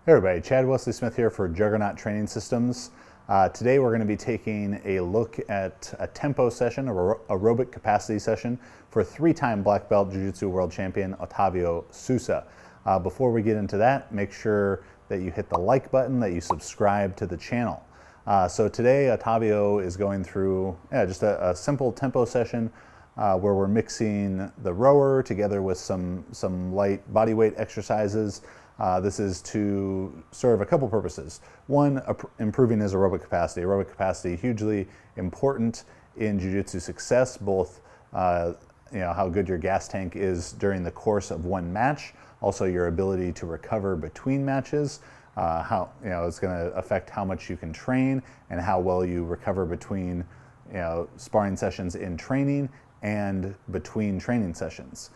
Hey everybody, Chad Wesley Smith here for Juggernaut Training Systems. Today we're going to be taking a look at a tempo session, an aerobic capacity session for three-time black belt Jiu-Jitsu world champion Otavio Sousa. Before we get into that, make sure that you hit the like button, that you subscribe to the channel. So today Otavio is going through just a simple tempo session where we're mixing the rower together with some light body weight exercises. This is to serve a couple purposes. One, improving his aerobic capacity. Aerobic capacity, hugely important in Jiu-Jitsu success, both how good your gas tank is during the course of one match, also your ability to recover between matches, how it's going to affect how much you can train and how well you recover between sparring sessions in training and between training sessions.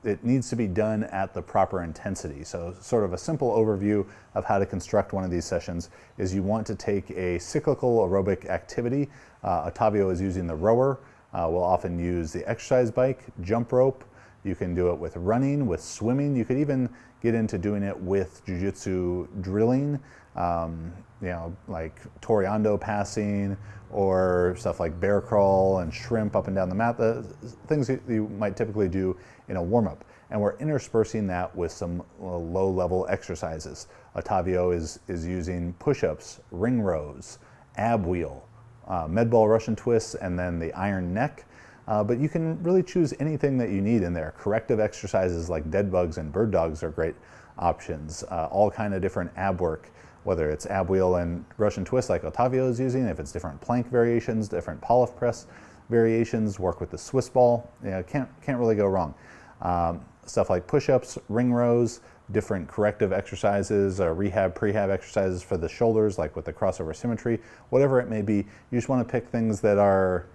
It needs to be done at the proper intensity. So sort of a simple overview of how to construct one of these sessions is you want to take a cyclical aerobic activity. Otavio is using the rower. We'll often use the exercise bike, jump rope. You can do it with running, with swimming. You could even get into doing it with jiu-jitsu drilling, like toreando passing, or stuff like bear crawl and shrimp up and down the mat, the things that you might typically do in a warm-up. And we're interspersing that with some low-level exercises. Otavio is using push-ups, ring rows, ab wheel, med ball Russian twists, and then the iron neck. But you can really choose anything that you need in there. Corrective exercises like dead bugs and bird dogs are great options. All kind of different ab work, whether it's ab wheel and Russian twist like Otavio is using, if it's different plank variations, different Polyf press variations, work with the Swiss ball. Can't really go wrong. Stuff like push-ups, ring rows, different corrective exercises, rehab, prehab exercises for the shoulders, like with the crossover symmetry, whatever it may be. You just want to pick things that are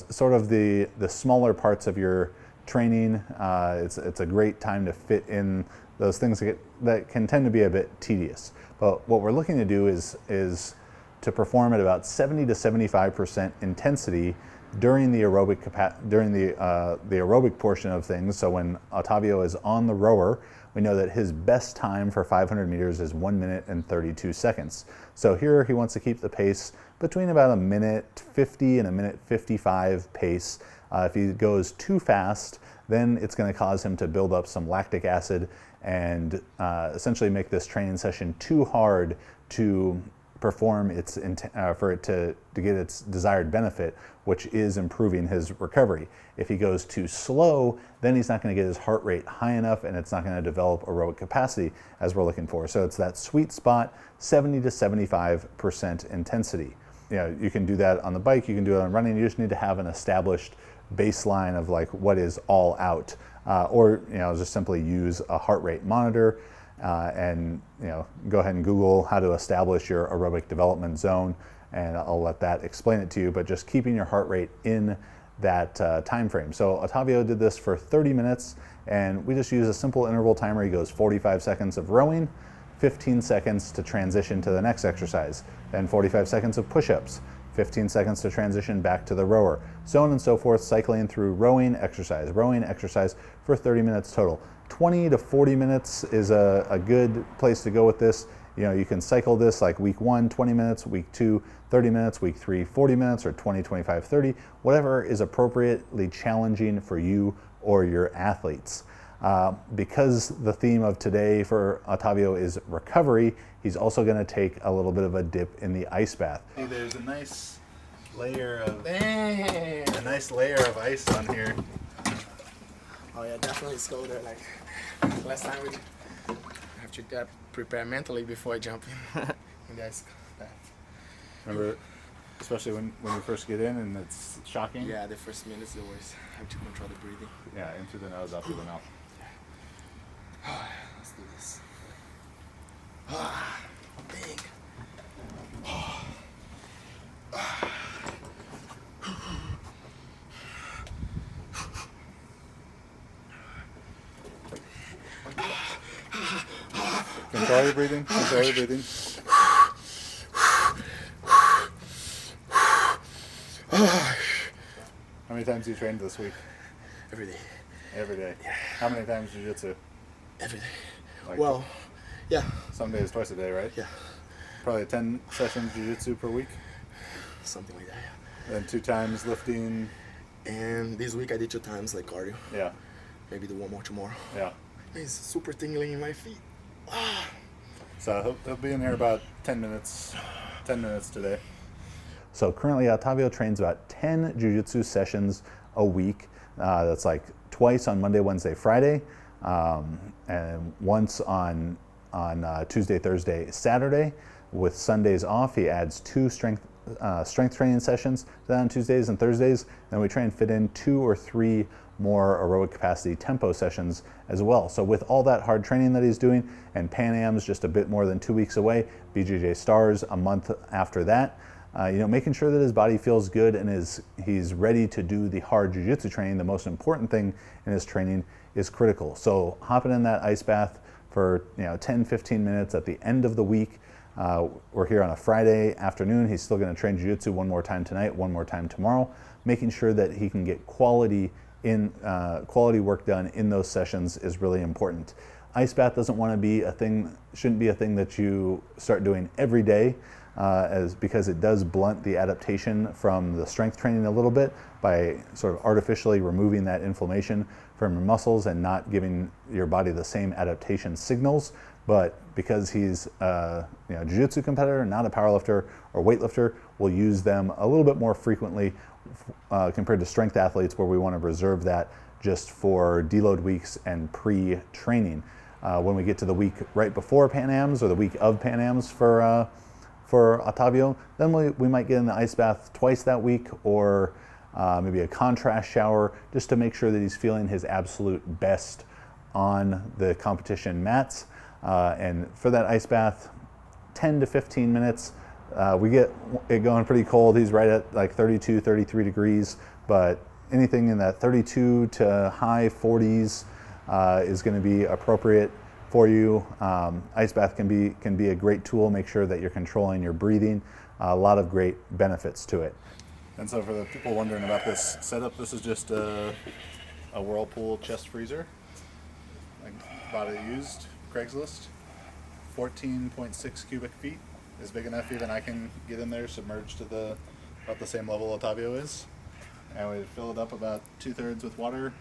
sort of the smaller parts of your training. It's a great time to fit in those things that can tend to be a bit tedious. But what we're looking to do is to perform at about 70 to 75% intensity during the aerobic the aerobic portion of things. So when Otavio is on the rower, we know that his best time for 500 meters is 1 minute and 32 seconds. So here he wants to keep the pace between about a minute 50 and a minute 55 pace. If he goes too fast, then it's going to cause him to build up some lactic acid and essentially make this training session too hard to perform for it to get its desired benefit, which is improving his recovery. If he goes too slow, then he's not going to get his heart rate high enough, and it's not going to develop aerobic capacity as we're looking for. So it's that sweet spot, 70 to 75% intensity. You can do that on the bike, you can do it on running. You just need to have an established baseline of like what is all out, or just simply use a heart rate monitor. And go ahead and Google how to establish your aerobic development zone, and I'll let that explain it to you, but just keeping your heart rate in that time frame. So Otavio did this for 30 minutes, and we just use a simple interval timer. He goes 45 seconds of rowing, 15 seconds to transition to the next exercise, then 45 seconds of push-ups, 15 seconds to transition back to the rower, so on and so forth, cycling through rowing exercise for 30 minutes total. 20 to 40 minutes is a good place to go with this. You can cycle this like week 1, 20 minutes, week 2, 30 minutes, week 3, 40 minutes, or 20, 25, 30, whatever is appropriately challenging for you or your athletes. Because the theme of today for Otavio is recovery, he's also going to take a little bit of a dip in the ice bath. There's a nice layer of ice on here. Oh yeah, definitely it's colder. Like last time we have to prepare mentally before jumping in the ice bath. Remember, especially when you first get in and it's shocking? Yeah, the first minute is the worst. Have to control the breathing. Yeah, in through the nose, out through the mouth. Let's do this. Big. Control your breathing. Control your breathing. How many times have you trained this week? Every day. Every day. Yeah. How many times jiu-jitsu? Every day. Like Well, yeah, some days twice a day, right? Yeah, Probably 10 sessions jiu-jitsu per week. something like that. Yeah. And 2 times lifting. And this week I did 2 times like cardio. Yeah. Maybe do 1 more tomorrow. Yeah. It's super tingling in my feet. So he'll be in here about 10 minutes today. So currently Otavio trains about 10 jiu-jitsu sessions a week. That's like twice on Monday, Wednesday, Friday, and once on Tuesday, Thursday, Saturday. With Sundays off, he adds 2 strength training sessions to that on Tuesdays and Thursdays. Then we try and fit in 2 or 3 more aerobic capacity tempo sessions as well. So with all that hard training that he's doing, and Pan Am's just a bit more than 2 weeks away, BJJ Stars a month after that, making sure that his body feels good and he's ready to do the hard jiu-jitsu training, the most important thing in his training, is critical. So hopping in that ice bath for 10-15 minutes at the end of the week. We're here on a Friday afternoon. He's still going to train jiu-jitsu 1 more time tonight, 1 more time tomorrow, making sure that he can get quality work done in those sessions is really important. Ice bath shouldn't be a thing that you start doing every day, because it does blunt the adaptation from the strength training a little bit by sort of artificially removing that inflammation from your muscles and not giving your body the same adaptation signals. But because he's a jiu-jitsu competitor, not a powerlifter or weightlifter, we'll use them a little bit more frequently compared to strength athletes, where we want to reserve that just for deload weeks and pre-training. When we get to the week right before Pan Am's or the week of Pan Am's for Otavio, then we might get in the ice bath twice that week, or maybe a contrast shower, just to make sure that he's feeling his absolute best on the competition mats. And for that ice bath, 10 to 15 minutes. We get it going pretty cold. He's right at like 32, 33 degrees, but anything in that 32 to high 40s is going to be appropriate for you. Ice bath can be a great tool. Make sure that you're controlling your breathing. A lot of great benefits to it. And so for the people wondering about this setup, this is just a Whirlpool chest freezer. I bought it used, Craigslist. 14.6 cubic feet is big enough even I can get in there, submerged to about the same level Otavio is. And we fill it up about 2/3 with water,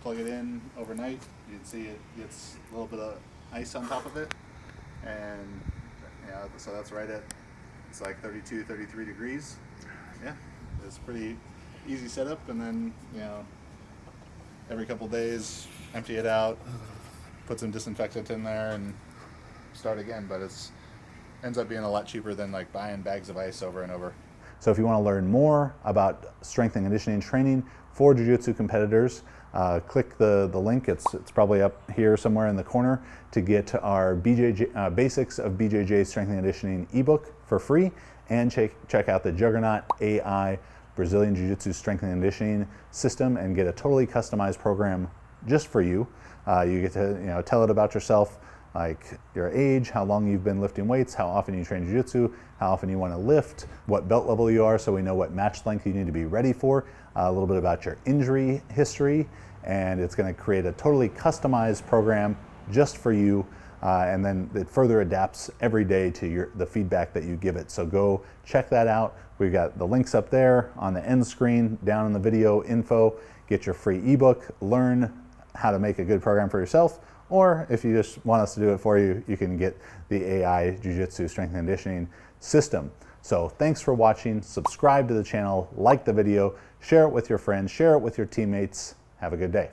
plug it in overnight. You'd see it gets a little bit of ice on top of it. And so that's it's like 32, 33 degrees. Yeah, it's pretty easy setup. And then, every couple days, empty it out, put some disinfectant in there, and start again. But ends up being a lot cheaper than like buying bags of ice over and over. So if you want to learn more about strength and conditioning training for jiu-jitsu competitors, click the link. It's probably up here somewhere in the corner to get our Basics of BJJ Strength and Conditioning ebook for free, and check out the Juggernaut AI Brazilian Jiu-Jitsu Strength and Conditioning system and get a totally customized program just for you. You get to tell it about yourself, like your age, how long you've been lifting weights, how often you train jiu-jitsu, how often you want to lift, what belt level you are, so we know what match length you need to be ready for, a little bit about your injury history, and it's going to create a totally customized program just for you, and then it further adapts every day to the feedback that you give it. So go check that out. We've got the links up there on the end screen, down in the video info. Get your free ebook, learn how to make a good program for yourself, or if you just want us to do it for you, you can get the AI Jiu-Jitsu Strength and Conditioning system. So thanks for watching. Subscribe to the channel, like the video, share it with your friends, share it with your teammates. Have a good day.